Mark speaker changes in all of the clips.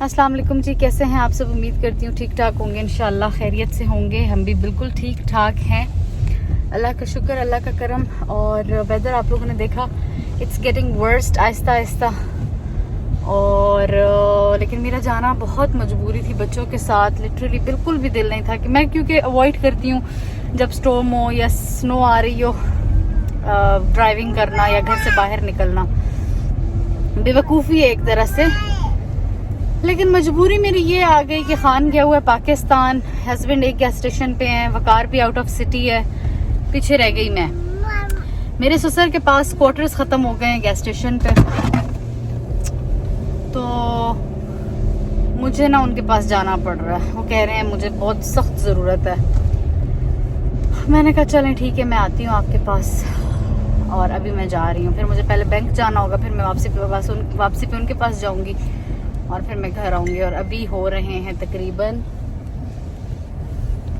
Speaker 1: अस्सलाम वालेकुम जी, कैसे हैं आप सब। उम्मीद करती हूँ ठीक ठाक होंगे, इंशाल्लाह खैरियत से होंगे। हम भी बिल्कुल ठीक ठाक हैं, अल्लाह का शुक्र, अल्लाह का करम। और वेदर आप लोगों ने देखा, it's getting worst Aahista Aahista. और लेकिन मेरा जाना बहुत मजबूरी थी बच्चों के साथ। लिटरली बिल्कुल भी दिल नहीं था कि मैं, क्योंकि अवॉइड करती हूँ जब स्टॉर्म हो या स्नो आ रही हो ड्राइविंग करना या घर से बाहर निकलना। बेवकूफ़ी है एक तरह से, लेकिन मजबूरी मेरी ये आ गई कि खान गया हुआ है पाकिस्तान, हस्बैंड एक गैस स्टेशन पे हैं, वकार भी आउट ऑफ सिटी है, पीछे रह गई मैं। मेरे ससुर के पास क्वार्टर्स ख़त्म हो गए हैं गैस स्टेशन पे, तो मुझे ना उनके पास जाना पड़ रहा है। वो कह रहे हैं मुझे बहुत सख्त ज़रूरत है। मैंने कहा चलें ठीक है, मैं आती हूँ आपके पास। और अभी मैं जा रही हूँ, फिर मुझे पहले बैंक जाना होगा, फिर मैं वापसी पे उनके पास जाऊँगी और फिर मैं घर आऊँगी। और अभी हो रहे हैं तकरीबन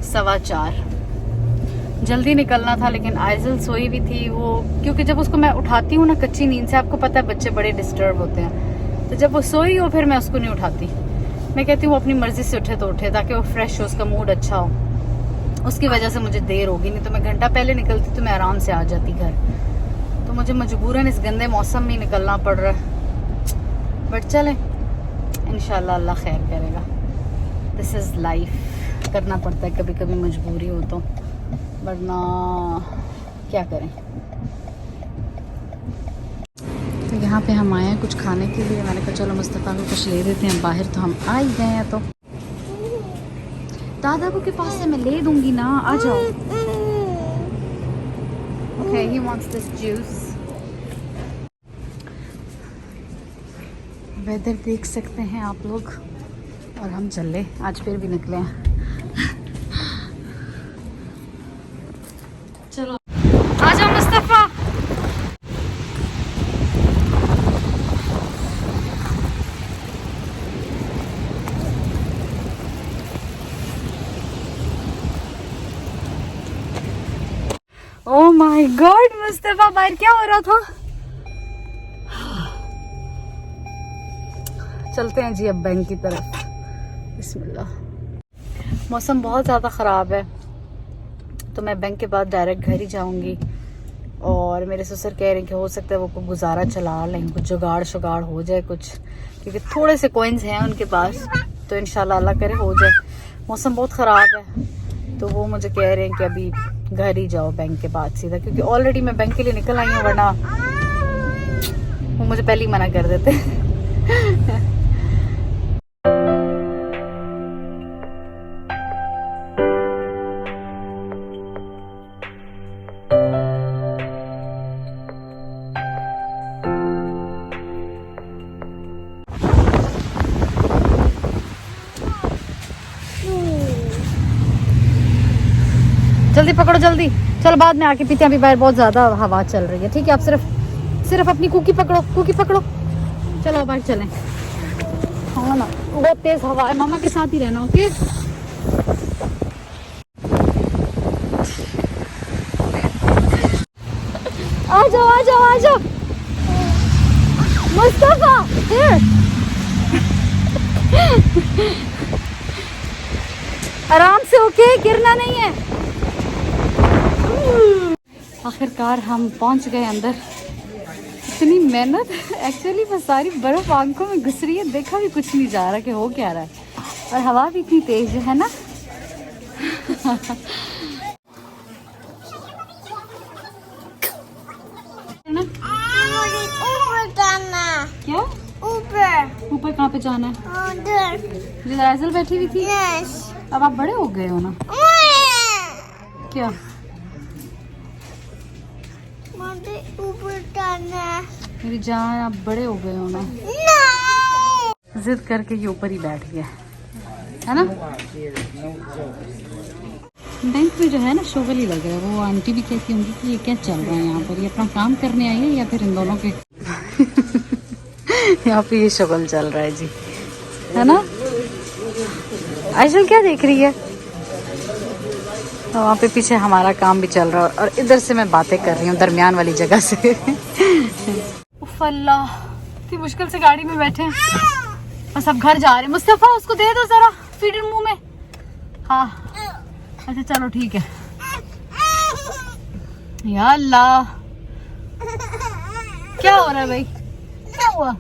Speaker 1: 4:15। जल्दी निकलना था, लेकिन आइजल सोई भी थी वो, क्योंकि जब उसको मैं उठाती हूँ ना कच्ची नींद से, आपको पता है बच्चे बड़े डिस्टर्ब होते हैं, तो जब वो सोई हो फिर मैं उसको नहीं उठाती। मैं कहती हूँ वो अपनी मर्जी से उठे तो उठे, ताकि वो फ्रेश हो, उसका मूड अच्छा हो। उसकी वजह से मुझे देर होगी, नहीं तो मैं घंटा पहले निकलती तो मैं आराम से आ जाती घर। तो मुझे मजबूरन इस गंदे मौसम में निकलना पड़ रहा है, बट चलें इंशाल्लाह अल्लाह खैर करेगा। दिस इज़ लाइफ, करना पड़ता है कभी कभी, मजबूरी हो तो, वरना क्या करें। तो यहाँ पे हम आए हैं कुछ खाने के लिए। मैंने कहा चलो मुस्तफ़ा को कुछ ले देते हैं बाहर, तो हम आ ही गए हैं। तो दादा को के पास से मैं ले दूंगी ना, आ जाओ। Okay, he wants this juice. Weather देख सकते हैं आप लोग, और हम चले, आज फिर भी निकले हैं। चलो आ जाओ Mustafa. Oh my God Mustafa, बाहर क्या हो रहा था। चलते हैं जी अब बैंक की तरफ। बिस्मिल्लाह। मौसम बहुत ज़्यादा ख़राब है, तो मैं बैंक के बाद डायरेक्ट घर ही जाऊंगी। और मेरे ससुर कह रहे हैं कि हो सकता है वो को गुजारा चला लें, कुछ जुगाड़ शुगाड़ हो जाए कुछ, क्योंकि थोड़े से कॉइन्स हैं उनके पास, तो इंशाल्लाह अल्लाह करे हो जाए। मौसम बहुत ख़राब है, तो वो मुझे कह रहे हैं कि अभी घर ही जाओ बैंक के बाद सीधा, क्योंकि ऑलरेडी मैं बैंक के लिए निकल आई हूँ, वरना वो मुझे पहले ही मना कर देते। जल्दी पकड़ो जल्दी, चलो बाद में आके पीते हैं, अभी बाहर बहुत ज़्यादा हवा चल रही है। ठीक है, आप सिर्फ अपनी कुकी पकड़ो, कुकी पकड़ो। चलो बाहर चलें। हाँ ना, बहुत तेज़ हवा है, मामा के साथ ही रहना। ओके, आ जाओ आ जाओ आ जाओ मुस्तफ़ा। आराम से, ओके, गिरना नहीं है। आखिरकार हम पहुंच गए अंदर। इतनी मेहनत, एक्चुअली बस सारी बर्फ आंखों में घुस रही है, देखा भी कुछ नहीं जा रहा कि हो क्या रहा है, और हवा भी इतनी तेज है ना। क्या ऊपर? ऊपर कहाँ पे जाना है? उधर बैठी हुई थी। अब आप बड़े हो गए हो ना। क्या ऊपर जाना? मेरी जान, आप बड़े हो गए हो ना। जिद करके ये ऊपर ही बैठ गया है ना। बैंक में जो है ना शोगल ही लग रहा है। वो आंटी भी कहती होंगी कि ये क्या चल रहा है यहाँ पर, ये अपना काम करने आई है या फिर इन दोनों के यहाँ पे ये शोगल चल रहा है जी, है ना। आइशल क्या देख रही है? तो वहाँ पे पीछे हमारा काम भी चल रहा है, और इधर से मैं बातें कर रही हूँ दरमियान वाली जगह से। उफ अल्लाह, इतनी मुश्किल से गाड़ी में बैठे हैं। बस अब घर जा रहे हैं। मुस्तफा उसको दे दो जरा फीडर मुंह में। हाँ अच्छा चलो ठीक है। या अल्लाह क्या हो रहा है भाई, क्या हुआ?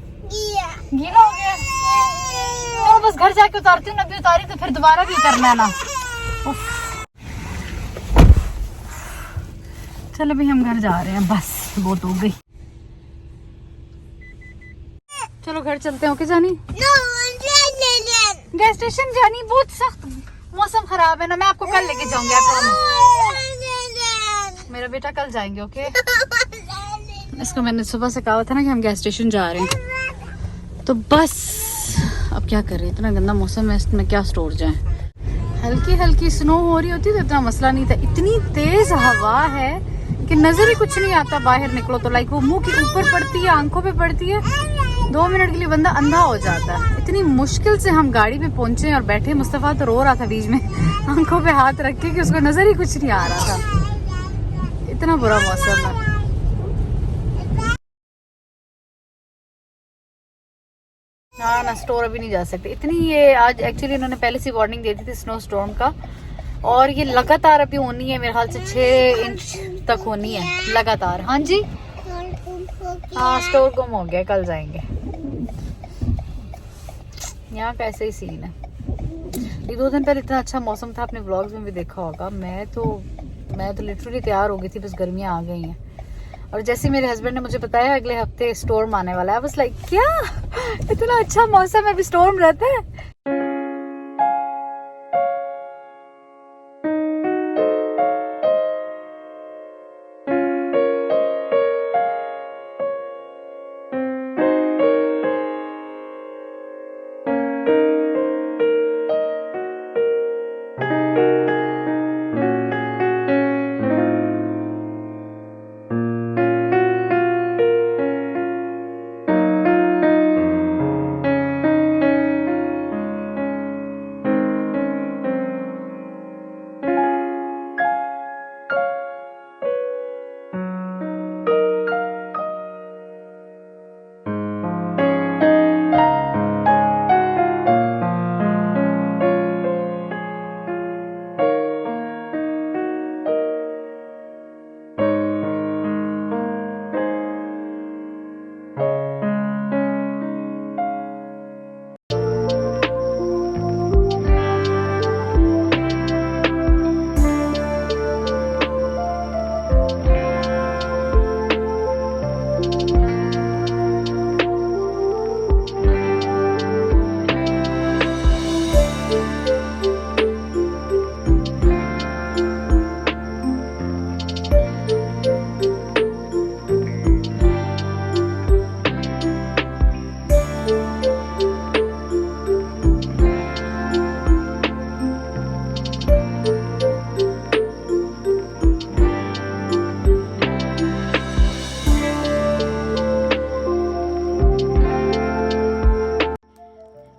Speaker 1: गीला हो गया। तो बस घर जाके उतारती हूँ, अभी उतारी तो फिर दोबारा भी उतरना है ना। उफ। चलो भाई हम घर जा रहे हैं, बस बहुत हो गई। चलो घर चलते हैं। ओके जानी, गैस स्टेशन जानी, बहुत सख्त मौसम खराब है ना, मैं आपको कल लेके जाऊंगी। मेरा बेटा कल जाएंगे। ओके इसको मैंने सुबह से कहा था ना कि हम गैस स्टेशन जा रहे हैं, तो बस अब क्या करें, इतना गंदा मौसम है, इसमें क्या स्टोर जाए। हल्की हल्की स्नो हो रही होती तो इतना मसला नहीं था, इतनी तेज हवा है कि नजर ही कुछ नहीं आता बाहर निकलो तो। लाइक वो मुंह के ऊपर पड़ती है, आंखों पे पड़ती है, 2 मिनट के लिए बंदा अंधा हो जाता है। इतनी मुश्किल से हम गाड़ी पे पहुंचे और बैठे। मुस्तफा तो रो रहा था बीच में आंखों पे हाथ रख के कि उसको नजर ही कुछ नहीं आ रहा था, इतना बुरा मौसम है। हाँ ना, स्टोर अभी नहीं जा सकते इतनी। ये आज एक्चुअली इन्होंने पहले से वार्निंग दे दी थी स्नो स्टॉर्म का, और ये लगातार अभी होनी है, मेरे ख्याल से 6 इंच तक होनी है लगातार। हाँ जी हाँ स्टोर गुम हो गया, कल जाएंगे। यहाँ का ऐसे ही सीन है। 1-2 दिन पहले इतना अच्छा मौसम था, आपने व्लॉग्स में भी देखा होगा। मैं तो लिटरली तैयार हो गई थी, बस गर्मियाँ आ गई हैं। और जैसे मेरे हस्बैंड ने मुझे बताया अगले हफ्ते स्टॉर्म आने वाला है, बस लाइक क्या इतना अच्छा मौसम है, अभी स्टॉर्म रहता है।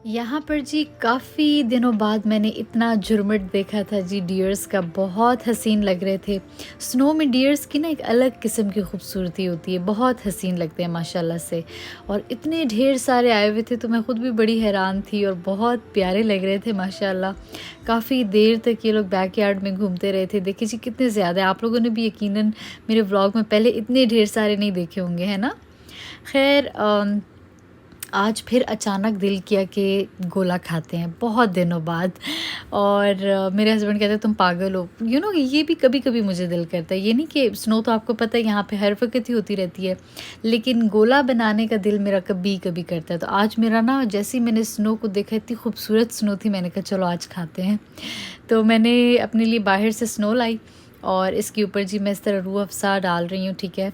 Speaker 1: यहाँ पर जी काफ़ी दिनों बाद मैंने इतना झुरमुट देखा था जी डियर्स का, बहुत हसीन लग रहे थे। स्नो में डियर्स की ना एक अलग किस्म की खूबसूरती होती है, बहुत हसीन लगते हैं माशाल्लाह से। और इतने ढेर सारे आए हुए थे तो मैं ख़ुद भी बड़ी हैरान थी, और बहुत प्यारे लग रहे थे माशाल्लाह। काफ़ी देर तक ये लोग बैकयार्ड में घूमते रहे थे। देखिए जी कितने ज़्यादा, आप लोगों ने भी यकीनन मेरे व्लॉग में पहले इतने ढेर सारे नहीं देखे होंगे, है ना। खैर आज फिर अचानक दिल किया कि गोला खाते हैं बहुत दिनों बाद। और मेरे हस्बैंड कहते हैं तुम पागल हो, यू नो ये भी कभी कभी मुझे दिल करता है। ये नहीं कि स्नो तो आपको पता है यहाँ पे हर वक्त ही होती रहती है, लेकिन गोला बनाने का दिल मेरा कभी कभी करता है। तो आज मेरा ना, जैसे ही मैंने स्नो को देखा, इतनी खूबसूरत स्नो थी, मैंने कहा चलो आज खाते हैं। तो मैंने अपने लिए बाहर से स्नो लाई और इसके ऊपर जी मैं इस तरह रूह अफ़ज़ा डाल रही हूँ, ठीक है।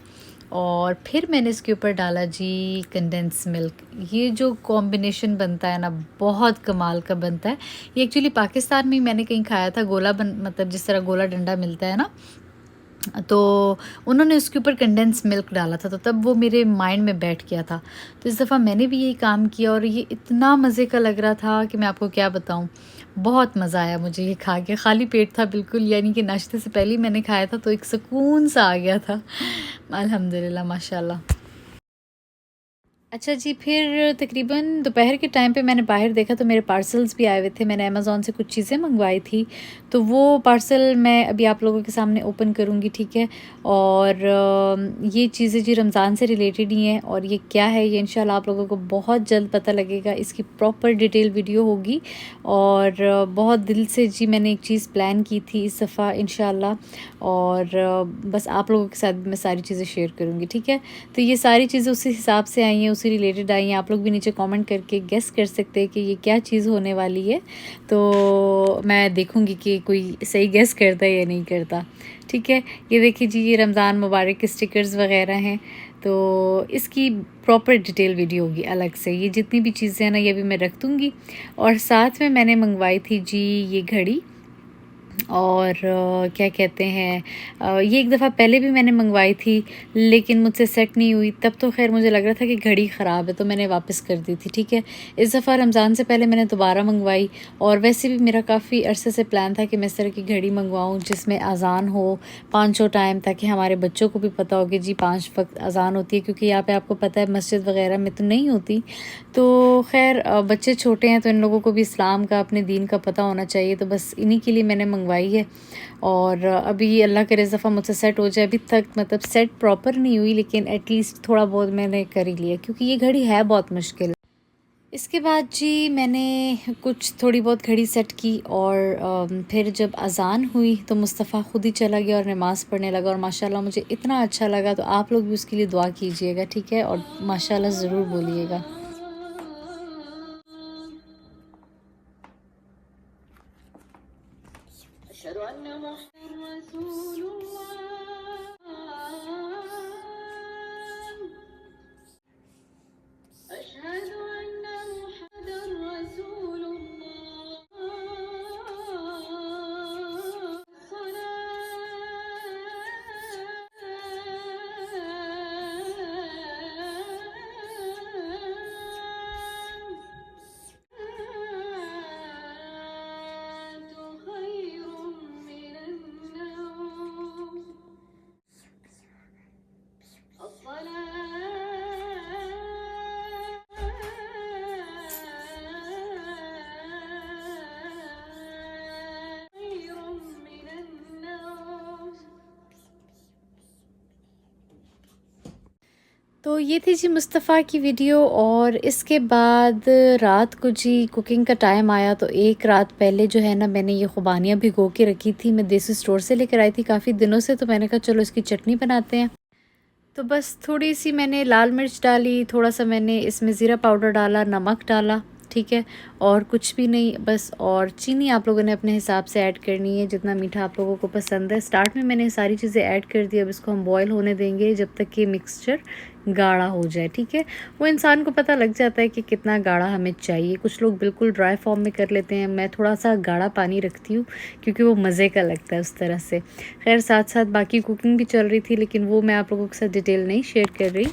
Speaker 1: और फिर मैंने इसके ऊपर डाला जी कंडेंस मिल्क। ये जो कॉम्बिनेशन बनता है ना, बहुत कमाल का बनता है। ये एक्चुअली पाकिस्तान में मैंने कहीं खाया था, गोला मतलब जिस तरह गोला डंडा मिलता है ना, तो उन्होंने उसके ऊपर कंडेंस मिल्क डाला था, तो तब वो मेरे माइंड में बैठ गया था। तो इस दफ़ा मैंने भी यही काम किया और ये इतना मज़े का लग रहा था कि मैं आपको क्या बताऊँ। बहुत मज़ा आया मुझे ये खा के, खाली पेट था बिल्कुल, यानी कि नाश्ते से पहले ही मैंने खाया था, तो एक सुकून सा आ गया था। अल्हम्दुलिल्लाह माशाल्लाह। अच्छा जी, फिर तकरीबन दोपहर के टाइम पे मैंने बाहर देखा तो मेरे पार्सल्स भी आए हुए थे। मैंने अमेज़ॉन से कुछ चीज़ें मंगवाई थी, तो वो पार्सल मैं अभी आप लोगों के सामने ओपन करूँगी, ठीक है। और ये चीज़ें जी रमज़ान से रिलेटेड ही हैं, और ये क्या है ये इंशाल्लाह आप लोगों को बहुत जल्द पता लगेगा। इसकी प्रॉपर डिटेल वीडियो होगी, और बहुत दिल से जी मैंने एक चीज़ प्लान की थी इस दफ़ा इंशाल्लाह, और बस आप लोगों के साथ भी मैं सारी चीज़ें शेयर करूँगी, ठीक है। तो ये सारी चीज़ें उसी हिसाब से आई हैं, उसी रिलेटेड आई हैं। आप लोग भी नीचे कमेंट करके गेस कर सकते हैं कि ये क्या चीज़ होने वाली है, तो मैं देखूँगी कि कोई सही गेस करता है या नहीं करता, ठीक है। ये देखिए जी, ये रमज़ान मुबारक के स्टिकर्स वगैरह हैं, तो इसकी प्रॉपर डिटेल वीडियो होगी अलग से। ये जितनी भी चीज़ें हैं ना, ये भी मैं रख दूँगी। और साथ में मैंने मंगवाई थी जी ये घड़ी, और क्या कहते हैं, ये एक दफ़ा पहले भी मैंने मंगवाई थी, लेकिन मुझसे सेट नहीं हुई। तब तो ख़ैर मुझे लग रहा था कि घड़ी ख़राब है, तो मैंने वापस कर दी थी, ठीक है। इस दफ़ा रमज़ान से पहले मैंने दोबारा मंगवाई, और वैसे भी मेरा काफ़ी अरसे से प्लान था कि मैं इस तरह की घड़ी मंगवाऊँ जिसमें अज़ान हो 5 टाइम, ताकि हमारे बच्चों को भी पता हो कि जी 5 वक्त अज़ान होती है, क्योंकि यहाँ पे आपको पता है मस्जिद वग़ैरह में तो नहीं होती। तो ख़ैर बच्चे छोटे हैं, तो इन लोगों को भी इस्लाम का, अपने दीन का पता होना चाहिए, तो बस इन्हीं के लिए मैंने मंगवाई है। और अभी अल्लाह करे इस दफ़ा मुझसे सेट हो जाए। अभी तक मतलब सेट प्रॉपर नहीं हुई, लेकिन एटलीस्ट थोड़ा बहुत मैंने कर ही लिया, क्योंकि ये घड़ी है बहुत मुश्किल। इसके बाद जी मैंने कुछ थोड़ी बहुत घड़ी सेट की, और फिर जब अज़ान हुई तो मुस्तफ़ा ख़ुद ही चला गया और नमाज़ पढ़ने लगा, और माशाल्लाह मुझे इतना अच्छा लगा। तो आप लोग भी उसके लिए दुआ कीजिएगा, ठीक है, और माशाल्लाह ज़रूर बोलिएगा। तो ये थी जी मुस्तफ़ा की वीडियो। और इसके बाद रात को जी कुकिंग का टाइम आया, तो एक रात पहले जो है ना, मैंने ये खुबानियाँ भिगो के रखी थी। मैं देसी स्टोर से लेकर आई थी काफ़ी दिनों से, तो मैंने कहा चलो इसकी चटनी बनाते हैं। तो बस थोड़ी सी मैंने लाल मिर्च डाली, थोड़ा सा मैंने इसमें ज़ीरा पाउडर डाला, नमक डाला, ठीक है, और कुछ भी नहीं बस। और चीनी आप लोगों ने अपने हिसाब से ऐड करनी है, जितना मीठा आप लोगों को पसंद है। स्टार्ट में मैंने सारी चीज़ें ऐड कर दी। अब इसको हम बॉयल होने देंगे जब तक कि मिक्सचर गाढ़ा हो जाए, ठीक है। वो इंसान को पता लग जाता है कि कितना गाढ़ा हमें चाहिए। कुछ लोग बिल्कुल ड्राई फॉर्म में कर लेते हैं, मैं थोड़ा सा गाढ़ा पानी रखती हूँ, क्योंकि वो मज़े का लगता है उस तरह से। खैर साथ साथ बाकी कुकिंग भी चल रही थी, लेकिन वो मैं आप लोगों के साथ डिटेल नहीं शेयर कर रही।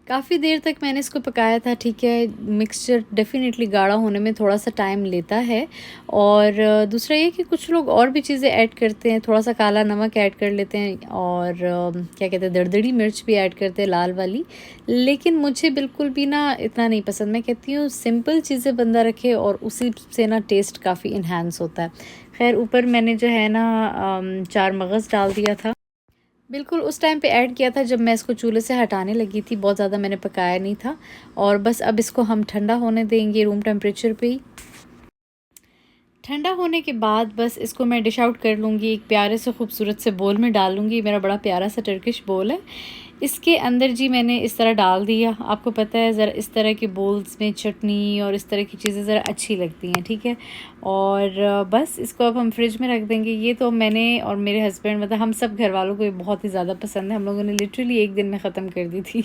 Speaker 1: काफ़ी देर तक मैंने इसको पकाया था, ठीक है। मिक्सचर डेफ़िनेटली गाढ़ा होने में थोड़ा सा टाइम लेता है। और दूसरा ये कि कुछ लोग और भी चीज़ें ऐड करते हैं, थोड़ा सा काला नमक ऐड कर लेते हैं, और क्या कहते हैं, दरदरी मिर्च भी ऐड करते हैं, लाल वाली। लेकिन मुझे बिल्कुल भी ना इतना नहीं पसंद। मैं कहती हूँ सिंपल चीज़ें बंदा रखे, और उसी से ना टेस्ट काफ़ी इन्हांस होता है। खैर ऊपर मैंने जो है ना 4 मगज़ डाल दिया था, बिल्कुल उस टाइम पे ऐड किया था जब मैं इसको चूल्हे से हटाने लगी थी। बहुत ज़्यादा मैंने पकाया नहीं था। और बस अब इसको हम ठंडा होने देंगे रूम टेम्परेचर पे ही। ठंडा होने के बाद बस इसको मैं डिश आउट कर लूँगी, एक प्यारे से खूबसूरत से बोल में डाल लूँगी। मेरा बड़ा प्यारा सा टर्किश बोल है। इसके अंदर जी मैंने इस तरह डाल दिया। आपको पता है ज़रा इस तरह के बोल्स में चटनी और इस तरह की चीज़ें ज़रा अच्छी लगती हैं, ठीक है। और बस इसको अब हम फ्रिज में रख देंगे। ये तो मैंने और मेरे हस्बैंड, मतलब हम सब घर वालों को ये बहुत ही ज़्यादा पसंद है। हम लोगों ने लिटरली एक दिन में ख़त्म कर दी थी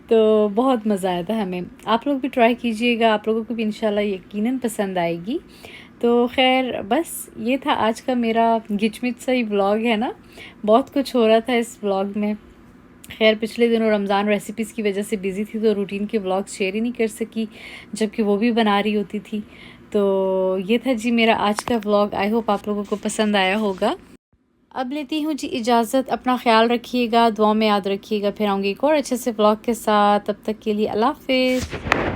Speaker 1: तो बहुत मज़ा आया था हमें। आप लोग भी ट्राई कीजिएगा, आप लोगों को भी इंशाल्लाह यकीनन पसंद आएगी। तो खैर बस ये था आज का मेरा गिचमिच सा ही व्लॉग है ना। बहुत कुछ हो रहा था इस व्लॉग में। खैर पिछले दिनों रमज़ान रेसिपीज़ की वजह से बिज़ी थी, तो रूटीन के व्लॉग शेयर ही नहीं कर सकी, जबकि वो भी बना रही होती थी। तो ये था जी मेरा आज का व्लॉग। आई होप आप लोगों को पसंद आया होगा। अब लेती हूँ जी इजाज़त। अपना ख्याल रखिएगा, दुआ में याद रखिएगा। फिर आऊँगी एक और अच्छे से व्लॉग के साथ। तब तक के लिए अल्लाह हाफिज़।